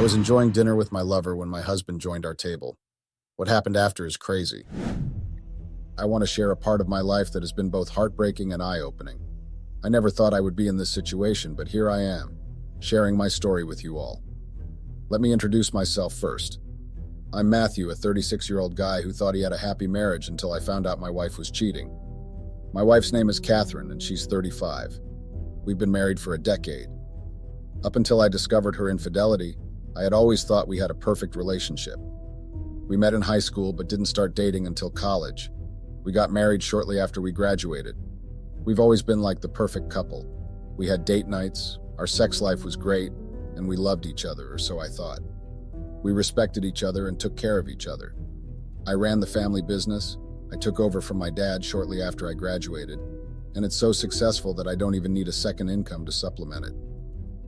was enjoying dinner with my lover when my husband joined our table. What happened after is crazy. I want to share a part of my life that has been both heartbreaking and eye-opening. I never thought I would be in this situation, but here I am, sharing my story with you all. Let me introduce myself first. I'm Matthew, a 36-year-old guy who thought he had a happy marriage until I found out my wife was cheating. My wife's name is Catherine, and she's 35. We've been married for a decade. Up until I discovered her infidelity, I had always thought we had a perfect relationship. We met in high school but didn't start dating until college. We got married shortly after we graduated. We've always been like the perfect couple. We had date nights, our sex life was great, and we loved each other, or so I thought. We respected each other and took care of each other. I ran the family business. I took over from my dad shortly after I graduated, and it's so successful that I don't even need a second income to supplement it.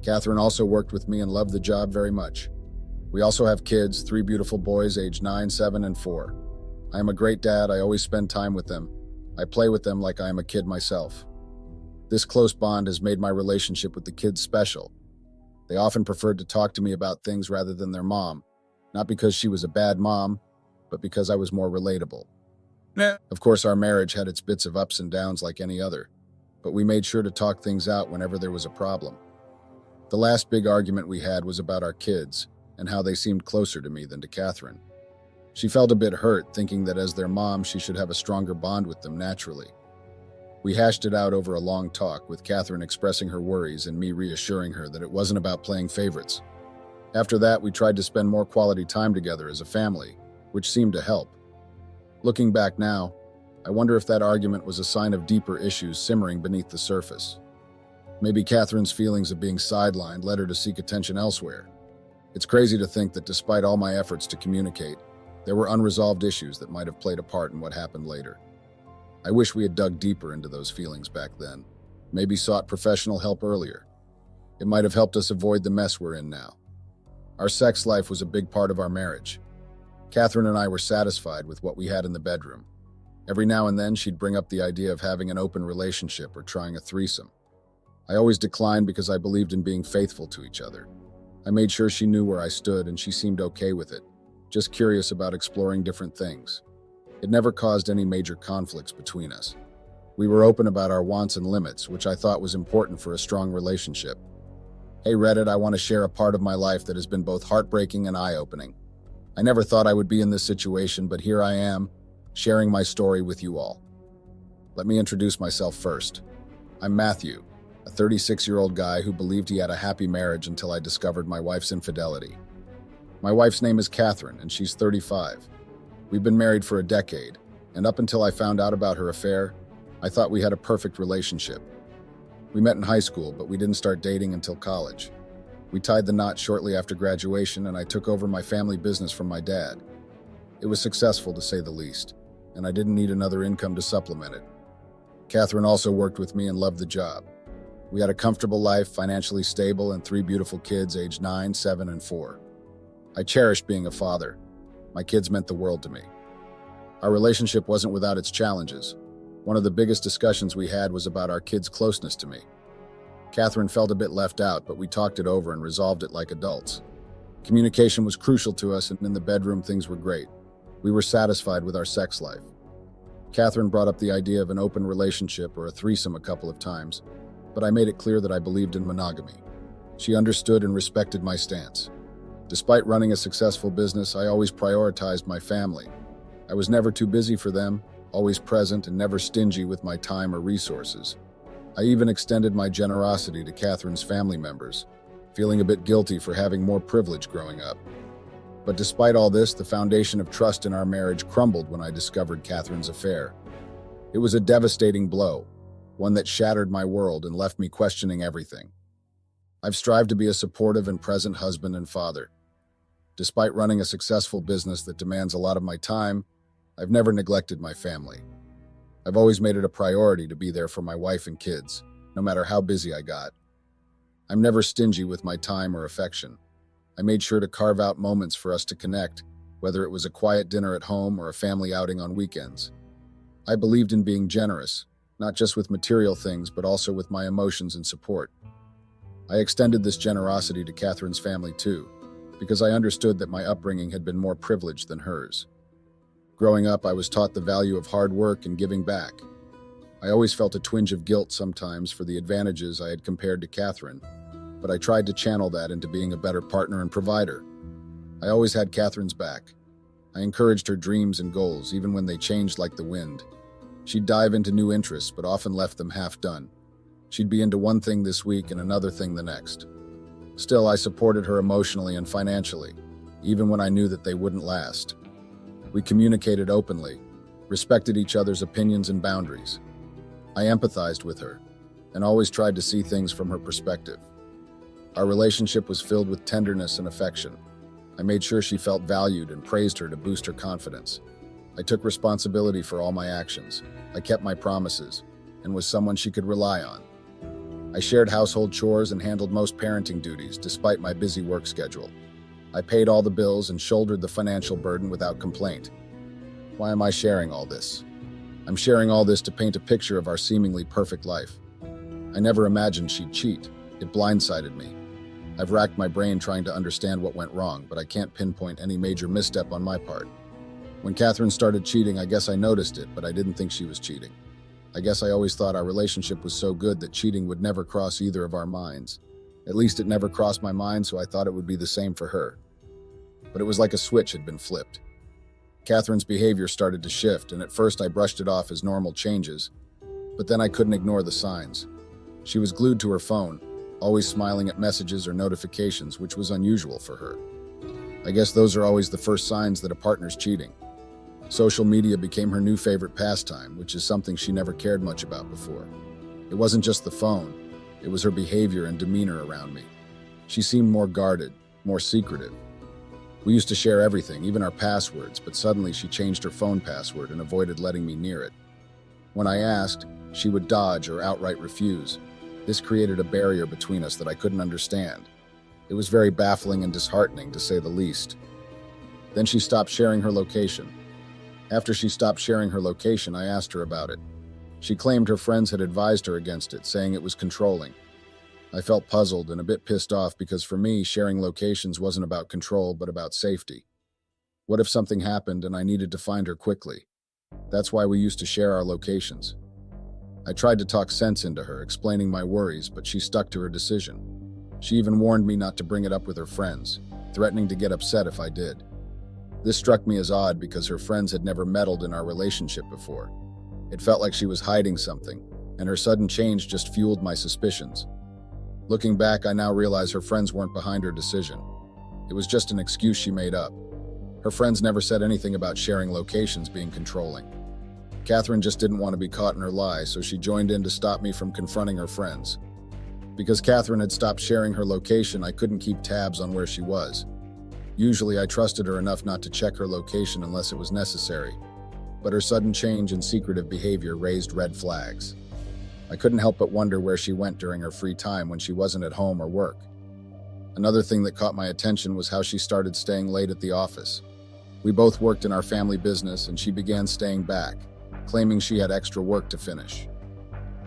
Catherine also worked with me and loved the job very much. We also have kids, 3 beautiful boys aged 9, 7, and 4. I am a great dad. I always spend time with them. I play with them like I am a kid myself. This close bond has made my relationship with the kids special. They often preferred to talk to me about things rather than their mom, not because she was a bad mom, but because I was more relatable. Of course, our marriage had its bits of ups and downs like any other, but we made sure to talk things out whenever there was a problem. The last big argument we had was about our kids and how they seemed closer to me than to Catherine. She felt a bit hurt, thinking that as their mom, she should have a stronger bond with them naturally. We hashed it out over a long talk, with Catherine expressing her worries and me reassuring her that it wasn't about playing favorites. After that, we tried to spend more quality time together as a family, which seemed to help. Looking back now, I wonder if that argument was a sign of deeper issues simmering beneath the surface. Maybe Catherine's feelings of being sidelined led her to seek attention elsewhere. It's crazy to think that despite all my efforts to communicate, there were unresolved issues that might have played a part in what happened later. I wish we had dug deeper into those feelings back then, maybe sought professional help earlier. It might have helped us avoid the mess we're in now. Our sex life was a big part of our marriage. Catherine and I were satisfied with what we had in the bedroom. Every now and then, she'd bring up the idea of having an open relationship or trying a threesome. I always declined because I believed in being faithful to each other. I made sure she knew where I stood and she seemed okay with it, just curious about exploring different things. It never caused any major conflicts between us. We were open about our wants and limits, which I thought was important for a strong relationship. Hey Reddit, I want to share a part of my life that has been both heartbreaking and eye-opening. I never thought I would be in this situation, but here I am, sharing my story with you all. Let me introduce myself first. I'm Matthew, a 36-year-old guy who believed he had a happy marriage until I discovered my wife's infidelity. My wife's name is Catherine, and she's 35. We've been married for a decade, and up until I found out about her affair, I thought we had a perfect relationship. We met in high school, but we didn't start dating until college. We tied the knot shortly after graduation, and I took over my family business from my dad. It was successful, to say the least, and I didn't need another income to supplement it. Catherine also worked with me and loved the job. We had a comfortable life, financially stable, and 3 beautiful kids aged 9, 7, and 4. I cherished being a father. My kids meant the world to me. Our relationship wasn't without its challenges. One of the biggest discussions we had was about our kids' closeness to me. Catherine felt a bit left out, but we talked it over and resolved it like adults. Communication was crucial to us, and in the bedroom things were great. We were satisfied with our sex life. Catherine brought up the idea of an open relationship or a threesome a couple of times, but I made it clear that I believed in monogamy. She understood and respected my stance. Despite running a successful business, I always prioritized my family. I was never too busy for them, always present and never stingy with my time or resources. I even extended my generosity to Catherine's family members, feeling a bit guilty for having more privilege growing up. But despite all this, the foundation of trust in our marriage crumbled when I discovered Catherine's affair. It was a devastating blow, one that shattered my world and left me questioning everything. I've strived to be a supportive and present husband and father. Despite running a successful business that demands a lot of my time, I've never neglected my family. I've always made it a priority to be there for my wife and kids, no matter how busy I got. I'm never stingy with my time or affection. I made sure to carve out moments for us to connect, whether it was a quiet dinner at home or a family outing on weekends. I believed in being generous, not just with material things, but also with my emotions and support. I extended this generosity to Catherine's family too. because I understood that my upbringing had been more privileged than hers. Growing up, I was taught the value of hard work and giving back. I always felt a twinge of guilt sometimes for the advantages I had compared to Catherine, but I tried to channel that into being a better partner and provider. I always had Catherine's back. I encouraged her dreams and goals, even when they changed like the wind. She'd dive into new interests, but often left them half done. She'd be into one thing this week and another thing the next. Still, I supported her emotionally and financially, even when I knew that they wouldn't last. We communicated openly, respected each other's opinions and boundaries. I empathized with her, and always tried to see things from her perspective. Our relationship was filled with tenderness and affection. I made sure she felt valued and praised her to boost her confidence. I took responsibility for all my actions. I kept my promises, and was someone she could rely on. I shared household chores and handled most parenting duties, despite my busy work schedule. I paid all the bills and shouldered the financial burden without complaint. Why am I sharing all this? I'm sharing all this to paint a picture of our seemingly perfect life. I never imagined she'd cheat. It blindsided me. I've racked my brain trying to understand what went wrong, but I can't pinpoint any major misstep on my part. When Catherine started cheating, I guess I noticed it, but I didn't think she was cheating. I guess I always thought our relationship was so good that cheating would never cross either of our minds. At least it never crossed my mind, so I thought it would be the same for her. But it was like a switch had been flipped. Catherine's behavior started to shift, and at first I brushed it off as normal changes, but then I couldn't ignore the signs. She was glued to her phone, always smiling at messages or notifications, which was unusual for her. I guess those are always the first signs that a partner's cheating. Social media became her new favorite pastime, which is something she never cared much about before. It wasn't just the phone, it was her behavior and demeanor around me. She seemed more guarded, more secretive. We used to share everything, even our passwords, but suddenly she changed her phone password and avoided letting me near it. When I asked, she would dodge or outright refuse. This created a barrier between us that I couldn't understand. It was very baffling and disheartening, to say the least. Then she stopped sharing her location. After she stopped sharing her location, I asked her about it. She claimed her friends had advised her against it, saying it was controlling. I felt puzzled and a bit pissed off because for me, sharing locations wasn't about control, but about safety. What if something happened and I needed to find her quickly? That's why we used to share our locations. I tried to talk sense into her, explaining my worries, but she stuck to her decision. She even warned me not to bring it up with her friends, threatening to get upset if I did. This struck me as odd because her friends had never meddled in our relationship before. It felt like she was hiding something, and her sudden change just fueled my suspicions. Looking back, I now realize her friends weren't behind her decision. It was just an excuse she made up. Her friends never said anything about sharing locations being controlling. Catherine just didn't want to be caught in her lie, so she joined in to stop me from confronting her friends. Because Catherine had stopped sharing her location, I couldn't keep tabs on where she was. Usually I trusted her enough not to check her location unless it was necessary, but her sudden change in secretive behavior raised red flags. I couldn't help but wonder where she went during her free time when she wasn't at home or work. Another thing that caught my attention was how she started staying late at the office. We both worked in our family business, and she began staying back, claiming she had extra work to finish.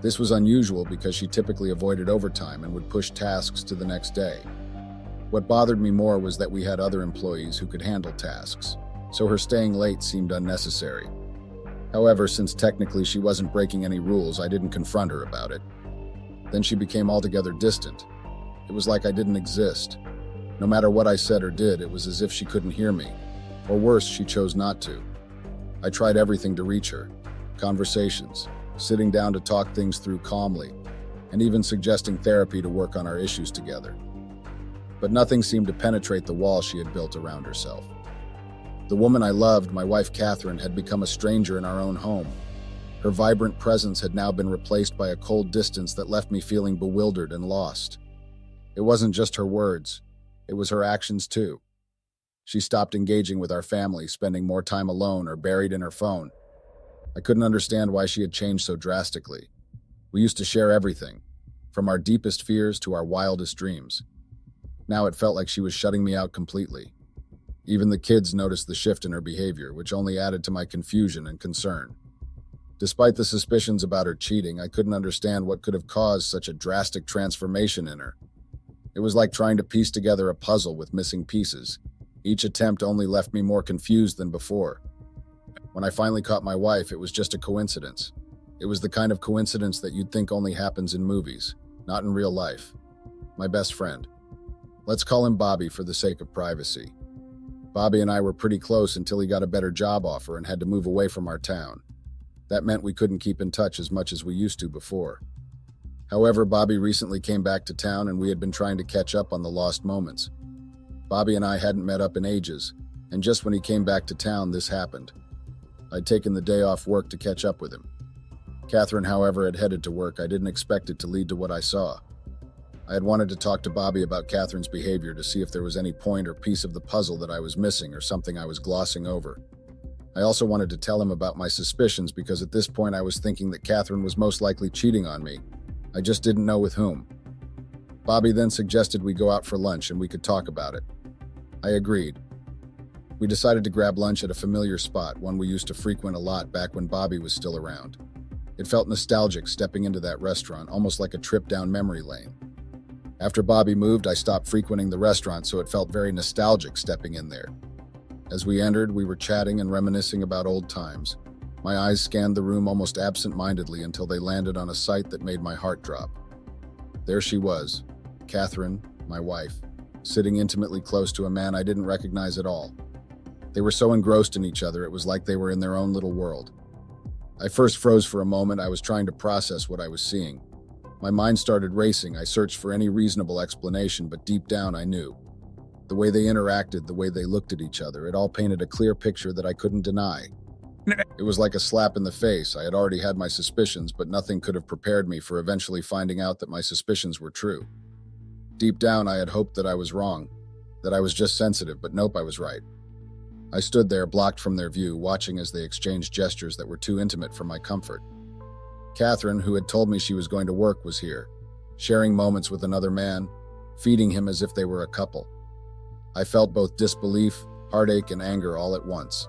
This was unusual because she typically avoided overtime and would push tasks to the next day. What bothered me more was that we had other employees who could handle tasks, so her staying late seemed unnecessary. However, since technically she wasn't breaking any rules, I didn't confront her about it. Then she became altogether distant. It was like I didn't exist. No matter what I said or did, it was as if she couldn't hear me. Or worse, she chose not to. I tried everything to reach her. Conversations, sitting down to talk things through calmly, and even suggesting therapy to work on our issues together. But nothing seemed to penetrate the wall she had built around herself. The woman I loved, my wife Catherine, had become a stranger in our own home. Her vibrant presence had now been replaced by a cold distance that left me feeling bewildered and lost. It wasn't just her words, it was her actions too. She stopped engaging with our family, spending more time alone or buried in her phone. I couldn't understand why she had changed so drastically. We used to share everything, from our deepest fears to our wildest dreams. Now it felt like she was shutting me out completely. Even the kids noticed the shift in her behavior, which only added to my confusion and concern. Despite the suspicions about her cheating, I couldn't understand what could have caused such a drastic transformation in her. It was like trying to piece together a puzzle with missing pieces. Each attempt only left me more confused than before. When I finally caught my wife, it was just a coincidence. It was the kind of coincidence that you'd think only happens in movies, not in real life. My best friend. Let's call him Bobby for the sake of privacy. Bobby and I were pretty close until he got a better job offer and had to move away from our town. That meant we couldn't keep in touch as much as we used to before. However, Bobby recently came back to town and we had been trying to catch up on the lost moments. Bobby and I hadn't met up in ages, and just when he came back to town, this happened. I'd taken the day off work to catch up with him. Catherine, however, had headed to work. I didn't expect it to lead to what I saw. I had wanted to talk to Bobby about Catherine's behavior to see if there was any point or piece of the puzzle that I was missing or something I was glossing over. I also wanted to tell him about my suspicions because at this point I was thinking that Catherine was most likely cheating on me. I just didn't know with whom. Bobby then suggested we go out for lunch and we could talk about it. I agreed. We decided to grab lunch at a familiar spot, one we used to frequent a lot back when Bobby was still around. It felt nostalgic stepping into that restaurant, almost like a trip down memory lane. After Bobby moved, I stopped frequenting the restaurant, so it felt very nostalgic stepping in there. As we entered, we were chatting and reminiscing about old times. My eyes scanned the room almost absent-mindedly until they landed on a sight that made my heart drop. There she was, Catherine, my wife, sitting intimately close to a man I didn't recognize at all. They were so engrossed in each other, it was like they were in their own little world. I first froze for a moment. I was trying to process what I was seeing. My mind started racing. I searched for any reasonable explanation, but deep down I knew. The way they interacted, the way they looked at each other, it all painted a clear picture that I couldn't deny. It was like a slap in the face. I had already had my suspicions, but nothing could have prepared me for eventually finding out that my suspicions were true. Deep down, I had hoped that I was wrong, that I was just sensitive, but nope, I was right. I stood there, blocked from their view, watching as they exchanged gestures that were too intimate for my comfort. Catherine, who had told me she was going to work, was here, sharing moments with another man, feeding him as if they were a couple. I felt both disbelief, heartache, and anger all at once.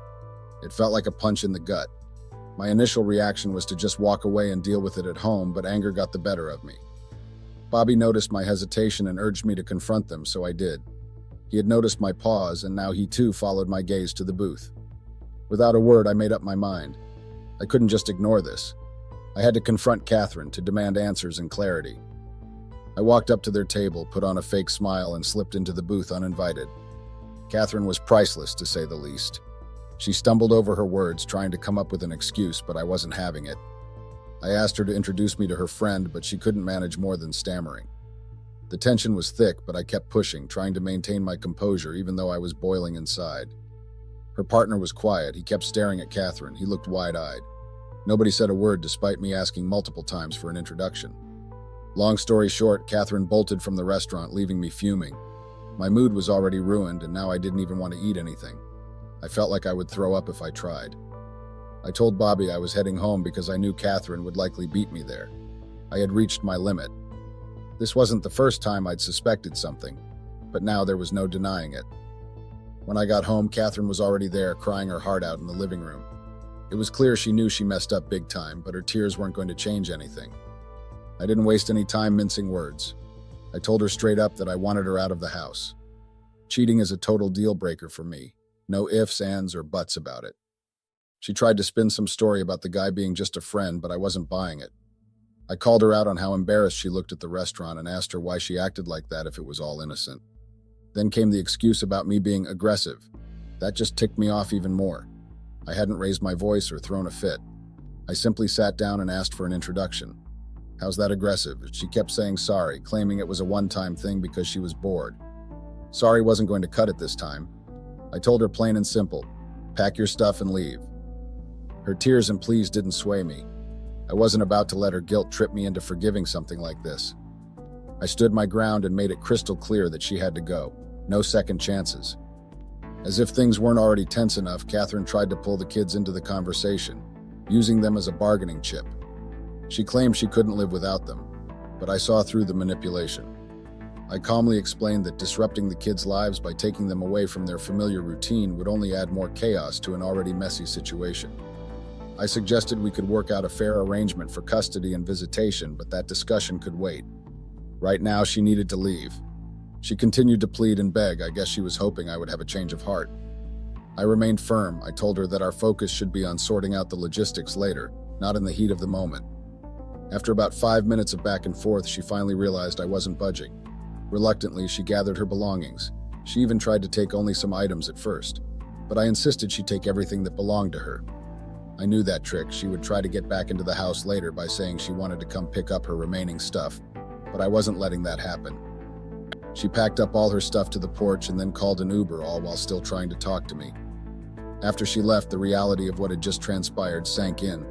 It felt like a punch in the gut. My initial reaction was to just walk away and deal with it at home, but anger got the better of me. Bobby noticed my hesitation and urged me to confront them, so I did. He had noticed my pause, and now he too followed my gaze to the booth. Without a word, I made up my mind. I couldn't just ignore this. I had to confront Catherine, to demand answers and clarity. I walked up to their table, put on a fake smile, and slipped into the booth uninvited. Catherine was priceless, to say the least. She stumbled over her words, trying to come up with an excuse, but I wasn't having it. I asked her to introduce me to her friend, but she couldn't manage more than stammering. The tension was thick, but I kept pushing, trying to maintain my composure even though I was boiling inside. Her partner was quiet. He kept staring at Catherine. He looked wide-eyed. Nobody said a word despite me asking multiple times for an introduction. Long story short, Catherine bolted from the restaurant, leaving me fuming. My mood was already ruined, and now I didn't even want to eat anything. I felt like I would throw up if I tried. I told Bobby I was heading home because I knew Catherine would likely beat me there. I had reached my limit. This wasn't the first time I'd suspected something, but now there was no denying it. When I got home, Catherine was already there, crying her heart out in the living room. It was clear she knew she messed up big time, but her tears weren't going to change anything. I didn't waste any time mincing words. I told her straight up that I wanted her out of the house. Cheating is a total deal breaker for me. No ifs, ands, or buts about it. She tried to spin some story about the guy being just a friend, but I wasn't buying it. I called her out on how embarrassed she looked at the restaurant and asked her why she acted like that if it was all innocent. Then came the excuse about me being aggressive. That just ticked me off even more. I hadn't raised my voice or thrown a fit. I simply sat down and asked for an introduction. How's that aggressive? She kept saying sorry, claiming it was a one-time thing because she was bored. Sorry wasn't going to cut it this time. I told her plain and simple, pack your stuff and leave. Her tears and pleas didn't sway me. I wasn't about to let her guilt trip me into forgiving something like this. I stood my ground and made it crystal clear that she had to go. No second chances. As if things weren't already tense enough, Catherine tried to pull the kids into the conversation, using them as a bargaining chip. She claimed she couldn't live without them, but I saw through the manipulation. I calmly explained that disrupting the kids' lives by taking them away from their familiar routine would only add more chaos to an already messy situation. I suggested we could work out a fair arrangement for custody and visitation, but that discussion could wait. Right now, she needed to leave. She continued to plead and beg. I guess she was hoping I would have a change of heart. I remained firm. I told her that our focus should be on sorting out the logistics later, not in the heat of the moment. After about 5 minutes of back and forth, she finally realized I wasn't budging. Reluctantly, she gathered her belongings. She even tried to take only some items at first, but I insisted she take everything that belonged to her. I knew that trick. She would try to get back into the house later by saying she wanted to come pick up her remaining stuff, but I wasn't letting that happen. She packed up all her stuff to the porch and then called an Uber, all while still trying to talk to me. After she left, the reality of what had just transpired sank in,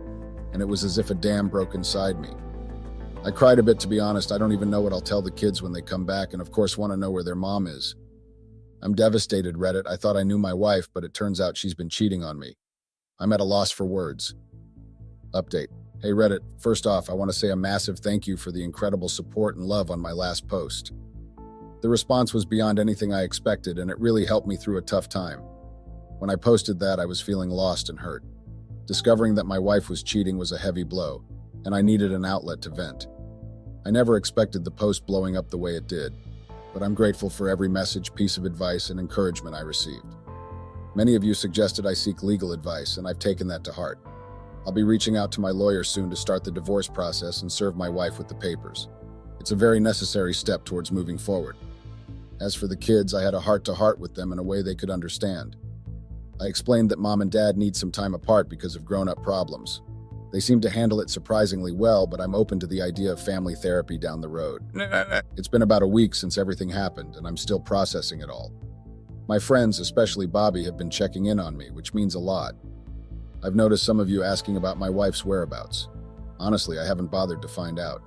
and it was as if a dam broke inside me. I cried a bit, to be honest. I don't even know what I'll tell the kids when they come back, and of course want to know where their mom is. I'm devastated, Reddit. I thought I knew my wife, but it turns out she's been cheating on me. I'm at a loss for words. Update. Hey Reddit, first off, I want to say a massive thank you for the incredible support and love on my last post. The response was beyond anything I expected, and it really helped me through a tough time. When I posted that, I was feeling lost and hurt. Discovering that my wife was cheating was a heavy blow, and I needed an outlet to vent. I never expected the post blowing up the way it did, but I'm grateful for every message, piece of advice, and encouragement I received. Many of you suggested I seek legal advice, and I've taken that to heart. I'll be reaching out to my lawyer soon to start the divorce process and serve my wife with the papers. It's a very necessary step towards moving forward. As for the kids, I had a heart-to-heart with them in a way they could understand. I explained that mom and dad need some time apart because of grown-up problems. They seem to handle it surprisingly well, but I'm open to the idea of family therapy down the road. It's been about a week since everything happened, and I'm still processing it all. My friends, especially Bobby, have been checking in on me, which means a lot. I've noticed some of you asking about my wife's whereabouts. Honestly, I haven't bothered to find out.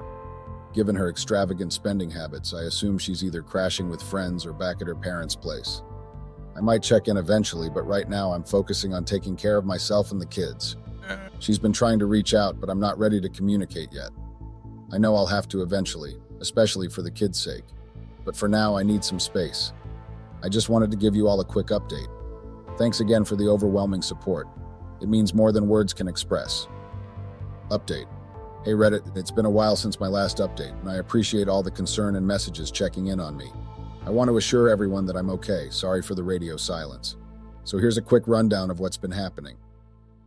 Given her extravagant spending habits, I assume she's either crashing with friends or back at her parents' place. I might check in eventually, but right now I'm focusing on taking care of myself and the kids. She's been trying to reach out, but I'm not ready to communicate yet. I know I'll have to eventually, especially for the kids' sake. But for now, I need some space. I just wanted to give you all a quick update. Thanks again for the overwhelming support. It means more than words can express. Update. Hey Reddit, it's been a while since my last update, and I appreciate all the concern and messages checking in on me. I want to assure everyone that I'm okay. Sorry for the radio silence. So here's a quick rundown of what's been happening.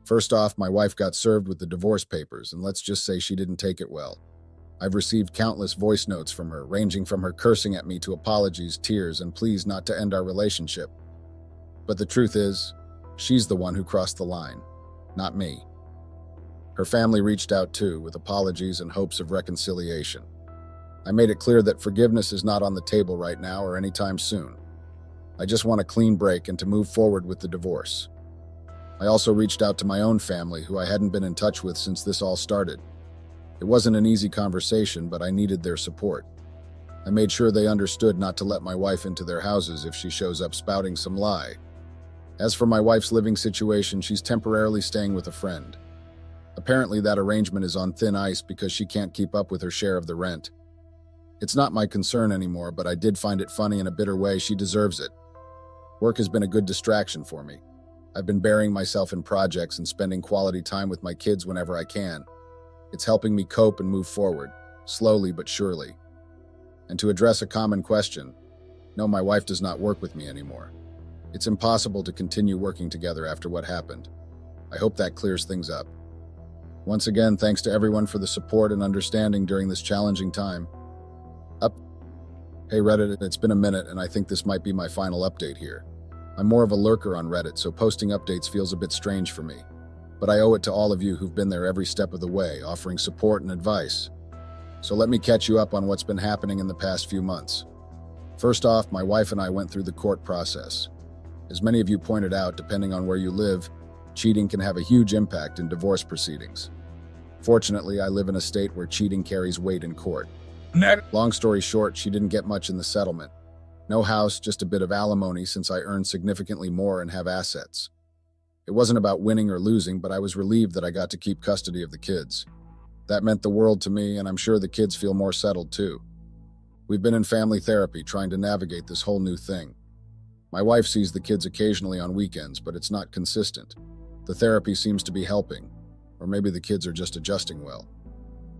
First off, my wife got served with the divorce papers, and let's just say she didn't take it well. I've received countless voice notes from her, ranging from her cursing at me to apologies, tears, and pleas not to end our relationship. But the truth is, she's the one who crossed the line, not me. Her family reached out too, with apologies and hopes of reconciliation. I made it clear that forgiveness is not on the table right now or anytime soon. I just want a clean break and to move forward with the divorce. I also reached out to my own family, who I hadn't been in touch with since this all started. It wasn't an easy conversation, but I needed their support. I made sure they understood not to let my wife into their houses if she shows up spouting some lie. As for my wife's living situation, she's temporarily staying with a friend. Apparently that arrangement is on thin ice because she can't keep up with her share of the rent. It's not my concern anymore, but I did find it funny in a bitter way. She deserves it. Work has been a good distraction for me. I've been burying myself in projects and spending quality time with my kids whenever I can. It's helping me cope and move forward, slowly but surely. And to address a common question, no, my wife does not work with me anymore. It's impossible to continue working together after what happened. I hope that clears things up. Once again, thanks to everyone for the support and understanding during this challenging time. Hey Reddit, it's been a minute, and I think this might be my final update here. I'm more of a lurker on Reddit, so posting updates feels a bit strange for me. But I owe it to all of you who've been there every step of the way, offering support and advice. So let me catch you up on what's been happening in the past few months. First off, my wife and I went through the court process. As many of you pointed out, depending on where you live, cheating can have a huge impact in divorce proceedings. Fortunately, I live in a state where cheating carries weight in court. Long story short, she didn't get much in the settlement. No house, just a bit of alimony since I earn significantly more and have assets. It wasn't about winning or losing, but I was relieved that I got to keep custody of the kids. That meant the world to me, and I'm sure the kids feel more settled too. We've been in family therapy trying to navigate this whole new thing. My wife sees the kids occasionally on weekends, but it's not consistent. The therapy seems to be helping, or maybe the kids are just adjusting well.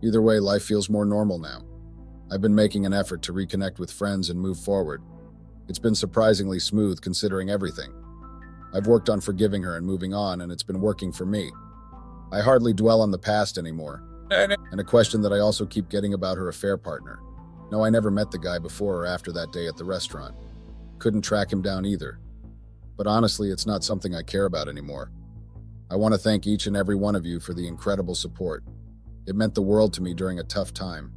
Either way, life feels more normal now. I've been making an effort to reconnect with friends and move forward. It's been surprisingly smooth considering everything. I've worked on forgiving her and moving on, and it's been working for me. I hardly dwell on the past anymore. And a question that I also keep getting about her affair partner. No, I never met the guy before or after that day at the restaurant. Couldn't track him down either. But honestly, it's not something I care about anymore. I want to thank each and every one of you for the incredible support. It meant the world to me during a tough time.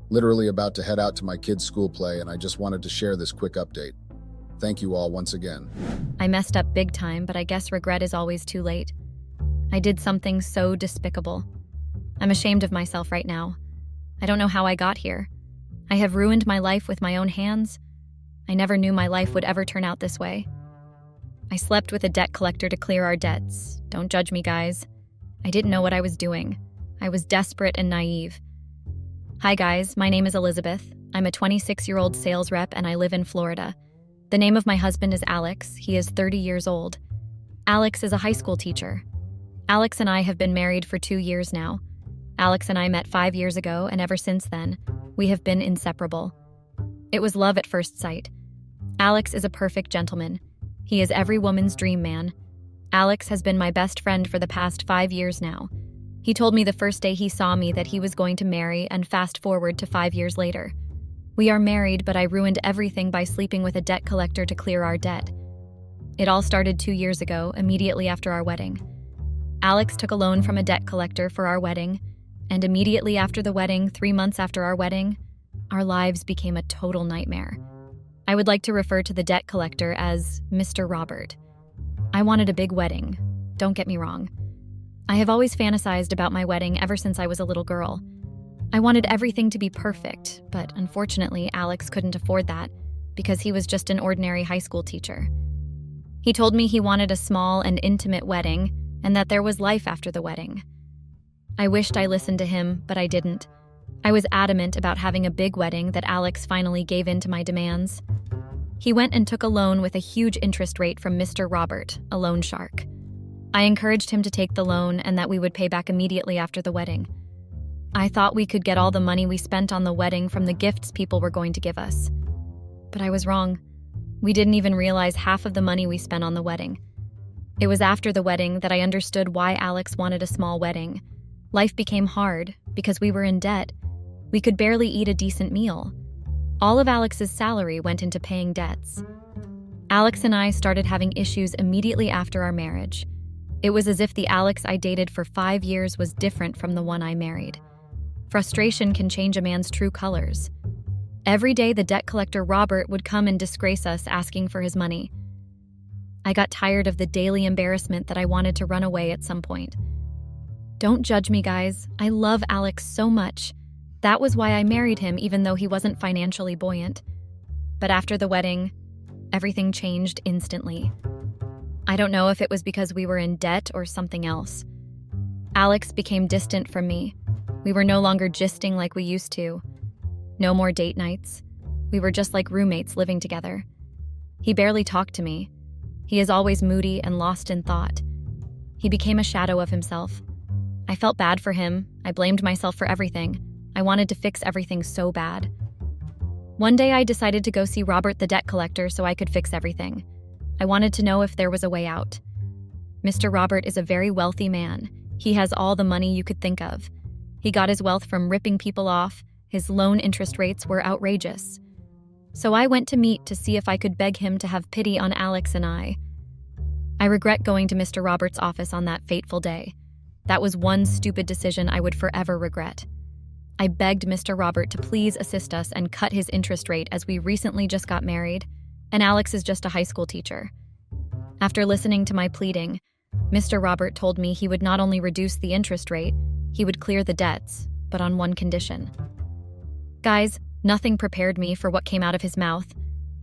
Literally about to head out to my kids' school play, and I just wanted to share this quick update. Thank you all once again. I messed up big time, but I guess regret is always too late. I did something so despicable. I'm ashamed of myself right now. I don't know how I got here. I have ruined my life with my own hands. I never knew my life would ever turn out this way. I slept with a debt collector to clear our debts. Don't judge me, guys. I didn't know what I was doing. I was desperate and naive. Hi guys, my name is Elizabeth. I'm a 26-year-old sales rep and I live in Florida. The name of my husband is Alex. He is 30 years old. Alex is a high school teacher. Alex and I have been married for 2 years now. Alex and I met 5 years ago, and ever since then, we have been inseparable. It was love at first sight. Alex is a perfect gentleman. He is every woman's dream man. Alex has been my best friend for the past 5 years now. He told me the first day he saw me that he was going to marry, and fast forward to 5 years later. We are married, but I ruined everything by sleeping with a debt collector to clear our debt. It all started 2 years ago, immediately after our wedding. Alex took a loan from a debt collector for our wedding, and immediately after the wedding, 3 months after our wedding, our lives became a total nightmare. I would like to refer to the debt collector as Mr. Robert. I wanted a big wedding, don't get me wrong. I have always fantasized about my wedding ever since I was a little girl. I wanted everything to be perfect, but unfortunately, Alex couldn't afford that because he was just an ordinary high school teacher. He told me he wanted a small and intimate wedding and that there was life after the wedding. I wished I listened to him, but I didn't. I was adamant about having a big wedding that Alex finally gave in to my demands. He went and took a loan with a huge interest rate from Mr. Robert, a loan shark. I encouraged him to take the loan and that we would pay back immediately after the wedding. I thought we could get all the money we spent on the wedding from the gifts people were going to give us. But I was wrong. We didn't even realize half of the money we spent on the wedding. It was after the wedding that I understood why Alex wanted a small wedding. Life became hard because we were in debt. We could barely eat a decent meal. All of Alex's salary went into paying debts. Alex and I started having issues immediately after our marriage. It was as if the Alex I dated for 5 years was different from the one I married. Frustration can change a man's true colors. Every day, the debt collector Robert would come and disgrace us, asking for his money. I got tired of the daily embarrassment that I wanted to run away at some point. Don't judge me, guys. I love Alex so much. That was why I married him, even though he wasn't financially buoyant. But after the wedding, everything changed instantly. I don't know if it was because we were in debt or something else. Alex became distant from me. We were no longer gisting like we used to. No more date nights. We were just like roommates living together. He barely talked to me. He is always moody and lost in thought. He became a shadow of himself. I felt bad for him. I blamed myself for everything. I wanted to fix everything so bad. One day I decided to go see Robert the debt collector so I could fix everything. I wanted to know if there was a way out. Mr. Robert is a very wealthy man. He has all the money you could think of. He got his wealth from ripping people off. His loan interest rates were outrageous. So I went to meet to see if I could beg him to have pity on Alex and I. I regret going to Mr. Robert's office on that fateful day. That was one stupid decision I would forever regret. I begged Mr. Robert to please assist us and cut his interest rate as we recently just got married, and Alex is just a high school teacher. After listening to my pleading, Mr. Robert told me he would not only reduce the interest rate, he would clear the debts, but on one condition. Guys, nothing prepared me for what came out of his mouth.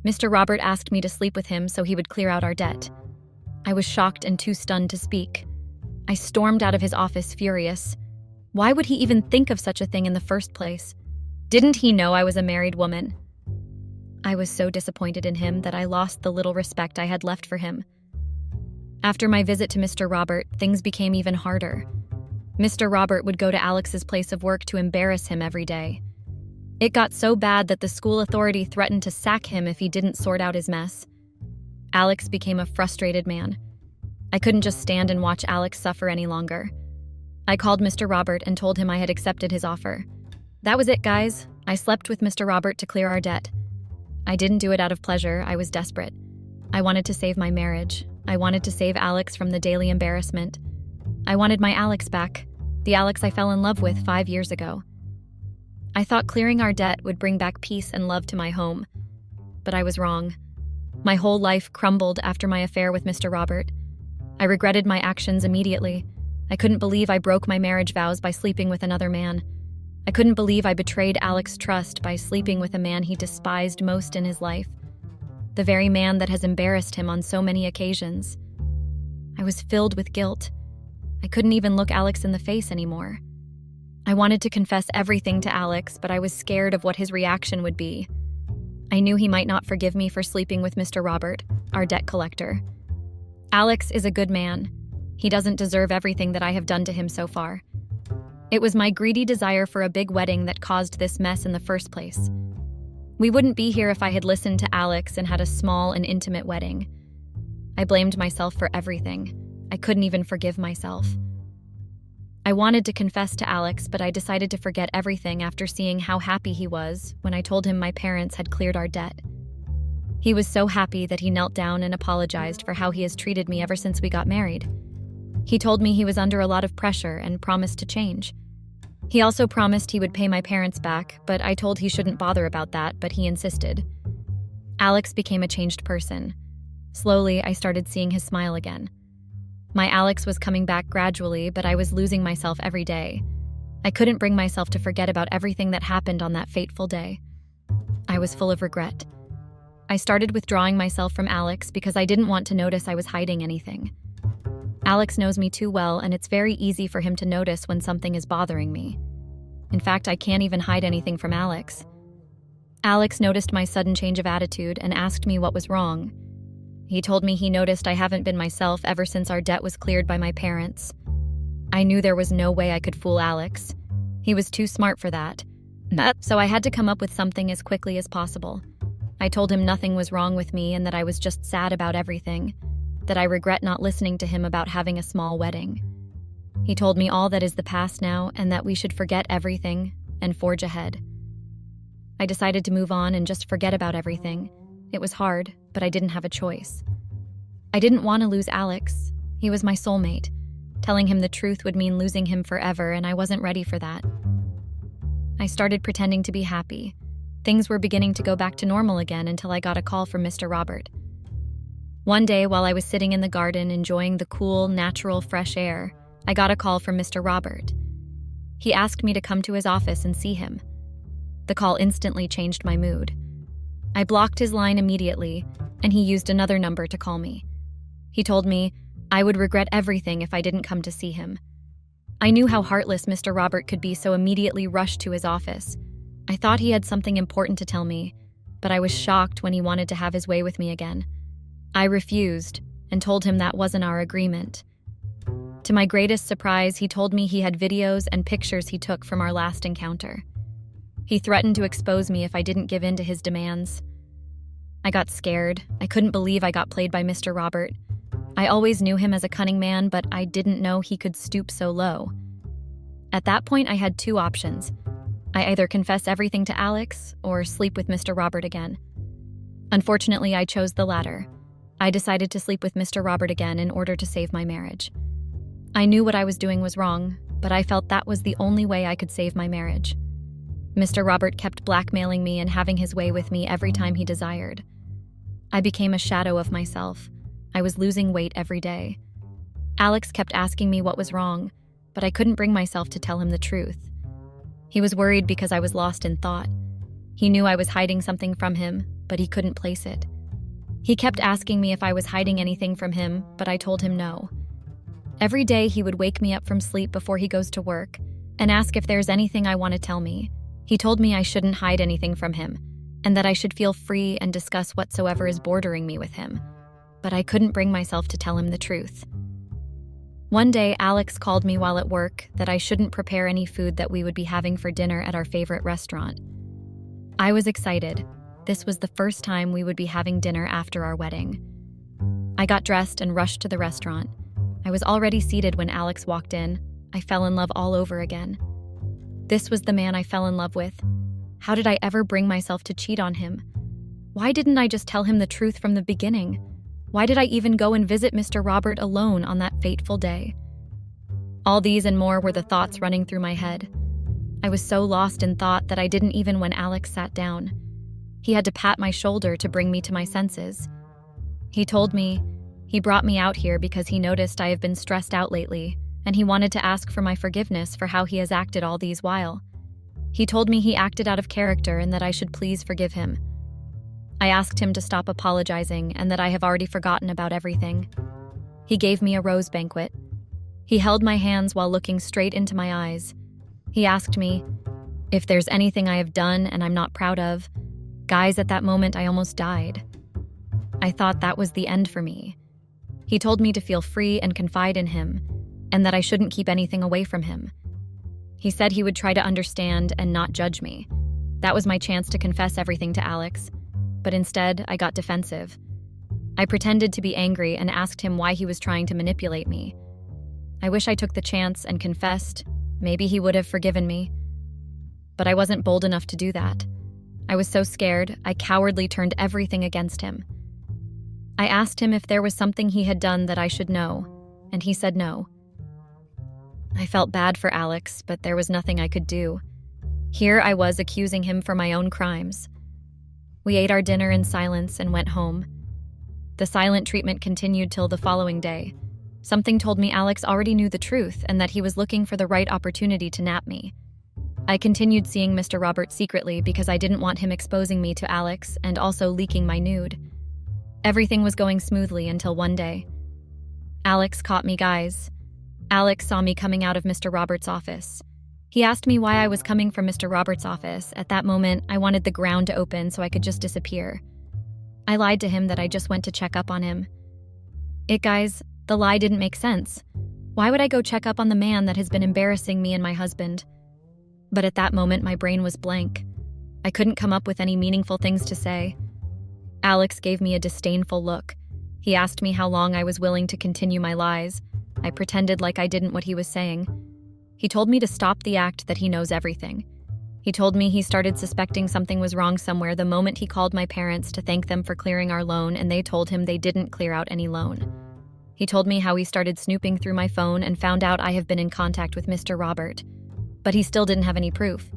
Mr. Robert asked me to sleep with him so he would clear out our debt. I was shocked and too stunned to speak. I stormed out of his office furious. Why would he even think of such a thing in the first place? Didn't he know I was a married woman? I was so disappointed in him that I lost the little respect I had left for him. After my visit to Mr. Robert, things became even harder. Mr. Robert would go to Alex's place of work to embarrass him every day. It got so bad that the school authority threatened to sack him if he didn't sort out his mess. Alex became a frustrated man. I couldn't just stand and watch Alex suffer any longer. I called Mr. Robert and told him I had accepted his offer. That was it, guys. I slept with Mr. Robert to clear our debt. I didn't do it out of pleasure. I was desperate. I wanted to save my marriage. I wanted to save Alex from the daily embarrassment. I wanted my Alex back, the Alex I fell in love with 5 years ago. I thought clearing our debt would bring back peace and love to my home. But I was wrong. My whole life crumbled after my affair with Mr. Robert. I regretted my actions immediately. I couldn't believe I broke my marriage vows by sleeping with another man. I couldn't believe I betrayed Alex's trust by sleeping with a man he despised most in his life, the very man that has embarrassed him on so many occasions. I was filled with guilt. I couldn't even look Alex in the face anymore. I wanted to confess everything to Alex, but I was scared of what his reaction would be. I knew he might not forgive me for sleeping with Mr. Robert, our debt collector. Alex is a good man. He doesn't deserve everything that I have done to him so far. It was my greedy desire for a big wedding that caused this mess in the first place. We wouldn't be here if I had listened to Alex and had a small and intimate wedding. I blamed myself for everything. I couldn't even forgive myself. I wanted to confess to Alex, but I decided to forget everything after seeing how happy he was when I told him my parents had cleared our debt. He was so happy that he knelt down and apologized for how he has treated me ever since we got married. He told me he was under a lot of pressure and promised to change. He also promised he would pay my parents back, but I told he shouldn't bother about that, but he insisted. Alex became a changed person. Slowly, I started seeing his smile again. My Alex was coming back gradually, but I was losing myself every day. I couldn't bring myself to forget about everything that happened on that fateful day. I was full of regret. I started withdrawing myself from Alex because I didn't want to notice I was hiding anything. Alex knows me too well, and it's very easy for him to notice when something is bothering me. In fact, I can't even hide anything from Alex. Alex noticed my sudden change of attitude and asked me what was wrong. He told me he noticed I haven't been myself ever since our debt was cleared by my parents. I knew there was no way I could fool Alex. He was too smart for that. So I had to come up with something as quickly as possible. I told him nothing was wrong with me and that I was just sad about everything, that I regret not listening to him about having a small wedding. He told me all that is the past now and that we should forget everything and forge ahead. I decided to move on and just forget about everything. It was hard, but I didn't have a choice. I didn't want to lose Alex. He was my soulmate. Telling him the truth would mean losing him forever, and I wasn't ready for that. I started pretending to be happy. Things were beginning to go back to normal again until I got a call from Mr. Robert. One day, while I was sitting in the garden enjoying the cool, natural, fresh air, I got a call from Mr. Robert. He asked me to come to his office and see him. The call instantly changed my mood. I blocked his line immediately, and he used another number to call me. He told me I would regret everything if I didn't come to see him. I knew how heartless Mr. Robert could be, so immediately rushed to his office. I thought he had something important to tell me, but I was shocked when he wanted to have his way with me again. I refused and told him that wasn't our agreement. To my greatest surprise, he told me he had videos and pictures he took from our last encounter. He threatened to expose me if I didn't give in to his demands. I got scared. I couldn't believe I got played by Mr. Robert. I always knew him as a cunning man, but I didn't know he could stoop so low. At that point, I had two options. I either confess everything to Alex or sleep with Mr. Robert again. Unfortunately, I chose the latter. I decided to sleep with Mr. Robert again in order to save my marriage. I knew what I was doing was wrong, but I felt that was the only way I could save my marriage. Mr. Robert kept blackmailing me and having his way with me every time he desired. I became a shadow of myself. I was losing weight every day. Alex kept asking me what was wrong, but I couldn't bring myself to tell him the truth. He was worried because I was lost in thought. He knew I was hiding something from him, but he couldn't place it. He kept asking me if I was hiding anything from him, but I told him no. Every day he would wake me up from sleep before he goes to work and ask if there's anything I want to tell me. He told me I shouldn't hide anything from him and that I should feel free and discuss whatsoever is bordering me with him. But I couldn't bring myself to tell him the truth. One day, Alex called me while at work that I shouldn't prepare any food that we would be having for dinner at our favorite restaurant. I was excited. This was the first time we would be having dinner after our wedding. I got dressed and rushed to the restaurant. I was already seated when Alex walked in. I fell in love all over again. This was the man I fell in love with. How did I ever bring myself to cheat on him? Why didn't I just tell him the truth from the beginning? Why did I even go and visit Mr. Robert alone on that fateful day? All these and more were the thoughts running through my head. I was so lost in thought that I didn't even when Alex sat down. He had to pat my shoulder to bring me to my senses. He told me he brought me out here because he noticed I have been stressed out lately, and he wanted to ask for my forgiveness for how he has acted all these while. He told me he acted out of character and that I should please forgive him. I asked him to stop apologizing and that I have already forgotten about everything. He gave me a rose banquet. He held my hands while looking straight into my eyes. He asked me if there's anything I have done and I'm not proud of. Guys, at that moment, I almost died. I thought that was the end for me. He told me to feel free and confide in him, and that I shouldn't keep anything away from him. He said he would try to understand and not judge me. That was my chance to confess everything to Alex, but instead, I got defensive. I pretended to be angry and asked him why he was trying to manipulate me. I wish I took the chance and confessed. Maybe he would have forgiven me. But I wasn't bold enough to do that. I was so scared, I cowardly turned everything against him. I asked him if there was something he had done that I should know, and he said no. I felt bad for Alex, but there was nothing I could do. Here I was accusing him for my own crimes. We ate our dinner in silence and went home. The silent treatment continued till the following day. Something told me Alex already knew the truth and that he was looking for the right opportunity to nap me. I continued seeing Mr. Robert secretly because I didn't want him exposing me to Alex and also leaking my nude. Everything was going smoothly until one day. Alex caught me, guys. Alex saw me coming out of Mr. Robert's office. He asked me why I was coming from Mr. Robert's office. At that moment, I wanted the ground to open so I could just disappear. I lied to him that I just went to check up on him. Guys, the lie didn't make sense. Why would I go check up on the man that has been embarrassing me and my husband? But at that moment, my brain was blank. I couldn't come up with any meaningful things to say. Alex gave me a disdainful look. He asked me how long I was willing to continue my lies. I pretended like I didn't what he was saying. He told me to stop the act that he knows everything. He told me he started suspecting something was wrong somewhere the moment he called my parents to thank them for clearing our loan, and they told him they didn't clear out any loan. He told me how he started snooping through my phone and found out I have been in contact with Mr. Robert. But he still didn't have any proof.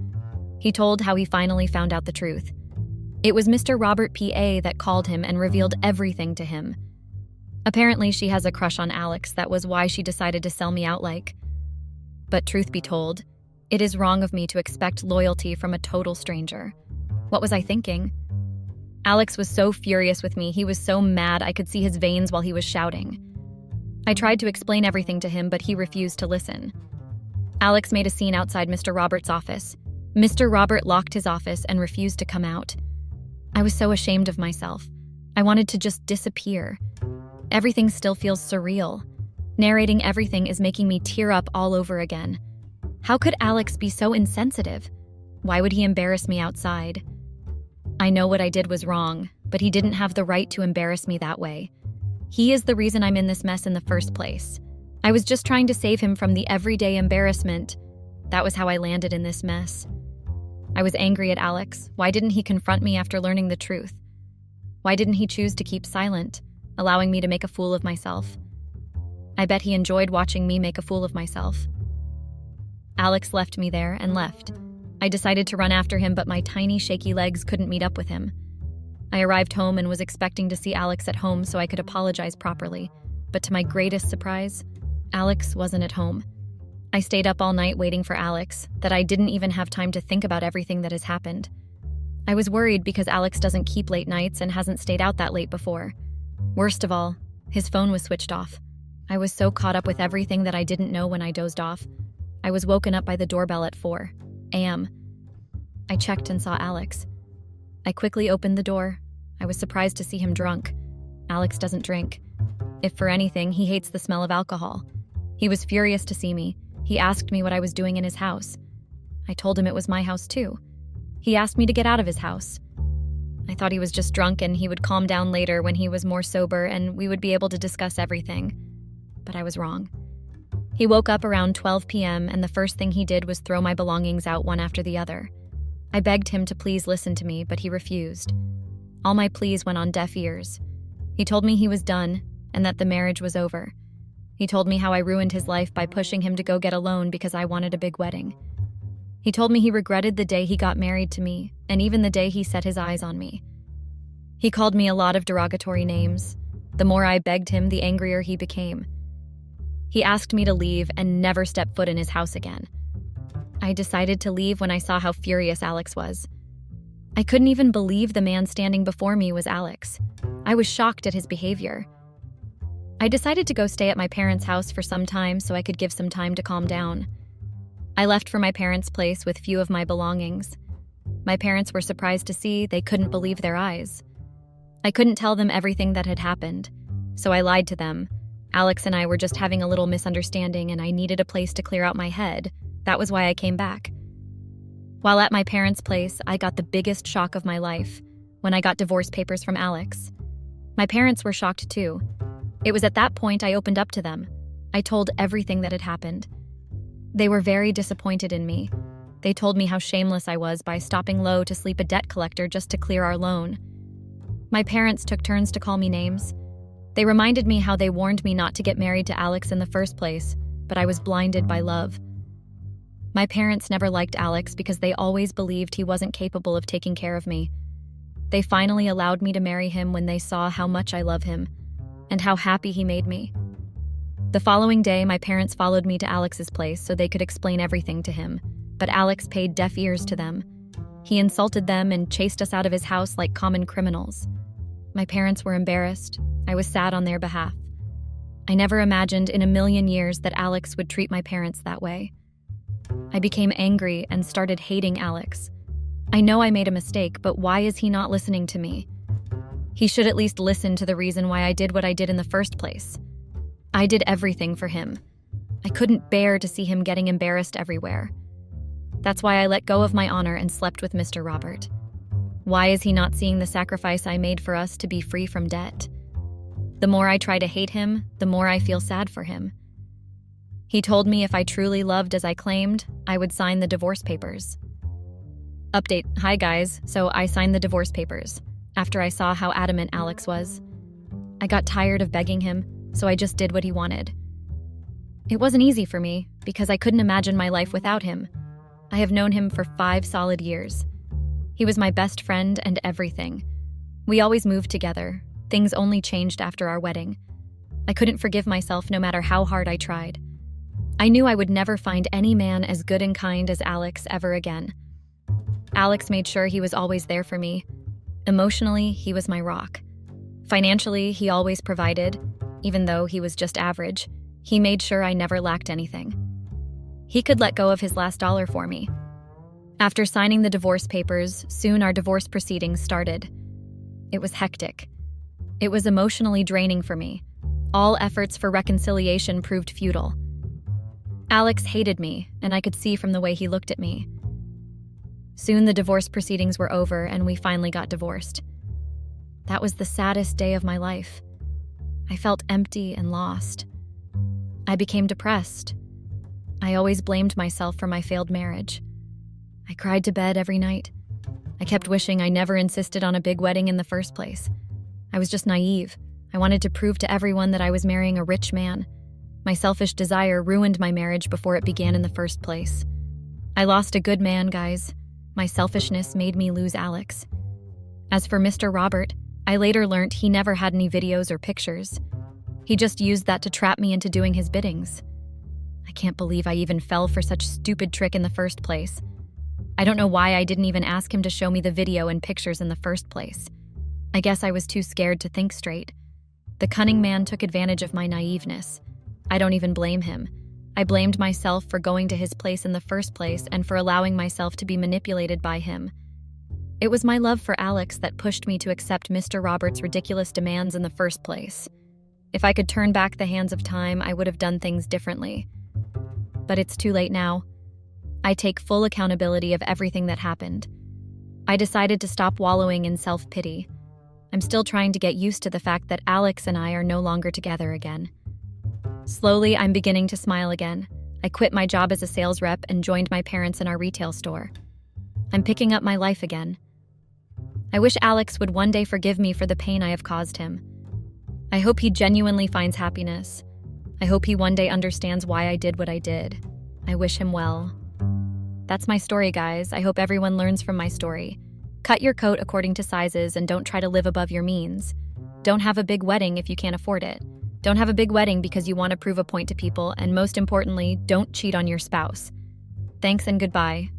He told how he finally found out the truth. It was Mr. Robert P.A. that called him and revealed everything to him. Apparently, she has a crush on Alex. That was why she decided to sell me out like. But truth be told, it is wrong of me to expect loyalty from a total stranger. What was I thinking? Alex was so furious with me. He was so mad I could see his veins while he was shouting. I tried to explain everything to him, but he refused to listen. Alex made a scene outside Mr. Robert's office. Mr. Robert locked his office and refused to come out. I was so ashamed of myself. I wanted to just disappear. Everything still feels surreal. Narrating everything is making me tear up all over again. How could Alex be so insensitive? Why would he embarrass me outside? I know what I did was wrong, but he didn't have the right to embarrass me that way. He is the reason I'm in this mess in the first place. I was just trying to save him from the everyday embarrassment. That was how I landed in this mess. I was angry at Alex. Why didn't he confront me after learning the truth? Why didn't he choose to keep silent, allowing me to make a fool of myself? I bet he enjoyed watching me make a fool of myself. Alex left me there and left. I decided to run after him, but my tiny, shaky legs couldn't meet up with him. I arrived home and was expecting to see Alex at home so I could apologize properly, but to my greatest surprise, Alex wasn't at home. I stayed up all night waiting for Alex, that I didn't even have time to think about everything that has happened. I was worried because Alex doesn't keep late nights and hasn't stayed out that late before. Worst of all, his phone was switched off. I was so caught up with everything that I didn't know when I dozed off. I was woken up by the doorbell at 4 a.m. I checked and saw Alex. I quickly opened the door. I was surprised to see him drunk. Alex doesn't drink. If for anything, he hates the smell of alcohol. He was furious to see me. He asked me what I was doing in his house. I told him it was my house too. He asked me to get out of his house. I thought he was just drunk and he would calm down later when he was more sober and we would be able to discuss everything. But I was wrong. He woke up around 12 p.m. and the first thing he did was throw my belongings out one after the other. I begged him to please listen to me, but he refused. All my pleas went on deaf ears. He told me he was done and that the marriage was over. He told me how I ruined his life by pushing him to go get a loan because I wanted a big wedding. He told me he regretted the day he got married to me, and even the day he set his eyes on me. He called me a lot of derogatory names. The more I begged him, the angrier he became. He asked me to leave and never step foot in his house again. I decided to leave when I saw how furious Alex was. I couldn't even believe the man standing before me was Alex. I was shocked at his behavior. I decided to go stay at my parents' house for some time so I could give some time to calm down. I left for my parents' place with few of my belongings. My parents were surprised to see they couldn't believe their eyes. I couldn't tell them everything that had happened, so I lied to them. Alex and I were just having a little misunderstanding and I needed a place to clear out my head. That was why I came back. While at my parents' place, I got the biggest shock of my life when I got divorce papers from Alex. My parents were shocked too. It was at that point I opened up to them. I told everything that had happened. They were very disappointed in me. They told me how shameless I was by stopping low to sleep a debt collector just to clear our loan. My parents took turns to call me names. They reminded me how they warned me not to get married to Alex in the first place, but I was blinded by love. My parents never liked Alex because they always believed he wasn't capable of taking care of me. They finally allowed me to marry him when they saw how much I love him and how happy he made me. The following day, my parents followed me to Alex's place so they could explain everything to him, but Alex paid deaf ears to them. He insulted them and chased us out of his house like common criminals. My parents were embarrassed. I was sad on their behalf. I never imagined in a million years that Alex would treat my parents that way. I became angry and started hating Alex. I know I made a mistake, but why is he not listening to me? He should at least listen to the reason why I did what I did in the first place. I did everything for him. I couldn't bear to see him getting embarrassed everywhere. That's why I let go of my honor and slept with Mr. Robert. Why is he not seeing the sacrifice I made for us to be free from debt? The more I try to hate him, the more I feel sad for him. He told me if I truly loved as I claimed, I would sign the divorce papers. Update. Hi guys, so I signed the divorce papers after I saw how adamant Alex was. I got tired of begging him, so I just did what he wanted. It wasn't easy for me because I couldn't imagine my life without him. I have known him for 5 solid years. He was my best friend and everything. We always moved together. Things only changed after our wedding. I couldn't forgive myself no matter how hard I tried. I knew I would never find any man as good and kind as Alex ever again. Alex made sure he was always there for me. Emotionally, he was my rock. Financially, he always provided. Even though he was just average, he made sure I never lacked anything. He could let go of his last dollar for me. After signing the divorce papers, soon our divorce proceedings started. It was hectic. It was emotionally draining for me. All efforts for reconciliation proved futile. Alex hated me, and I could see from the way he looked at me. Soon the divorce proceedings were over, and we finally got divorced. That was the saddest day of my life. I felt empty and lost. I became depressed. I always blamed myself for my failed marriage. I cried to bed every night. I kept wishing I never insisted on a big wedding in the first place. I was just naive. I wanted to prove to everyone that I was marrying a rich man. My selfish desire ruined my marriage before it began in the first place. I lost a good man, guys. My selfishness made me lose Alex. As for Mr. Robert, I later learned he never had any videos or pictures. He just used that to trap me into doing his biddings. I can't believe I even fell for such stupid trick in the first place. I don't know why I didn't even ask him to show me the video and pictures in the first place. I guess I was too scared to think straight. The cunning man took advantage of my naiveness. I don't even blame him. I blamed myself for going to his place in the first place and for allowing myself to be manipulated by him. It was my love for Alex that pushed me to accept Mr. Robert's ridiculous demands in the first place. If I could turn back the hands of time, I would have done things differently. But it's too late now. I take full accountability of everything that happened. I decided to stop wallowing in self-pity. I'm still trying to get used to the fact that Alex and I are no longer together again. Slowly, I'm beginning to smile again. I quit my job as a sales rep and joined my parents in our retail store. I'm picking up my life again. I wish Alex would one day forgive me for the pain I have caused him. I hope he genuinely finds happiness. I hope he one day understands why I did what I did. I wish him well. That's my story, guys. I hope everyone learns from my story. Cut your coat according to sizes and don't try to live above your means. Don't have a big wedding if you can't afford it. Don't have a big wedding because you want to prove a point to people, and most importantly, don't cheat on your spouse. Thanks and goodbye.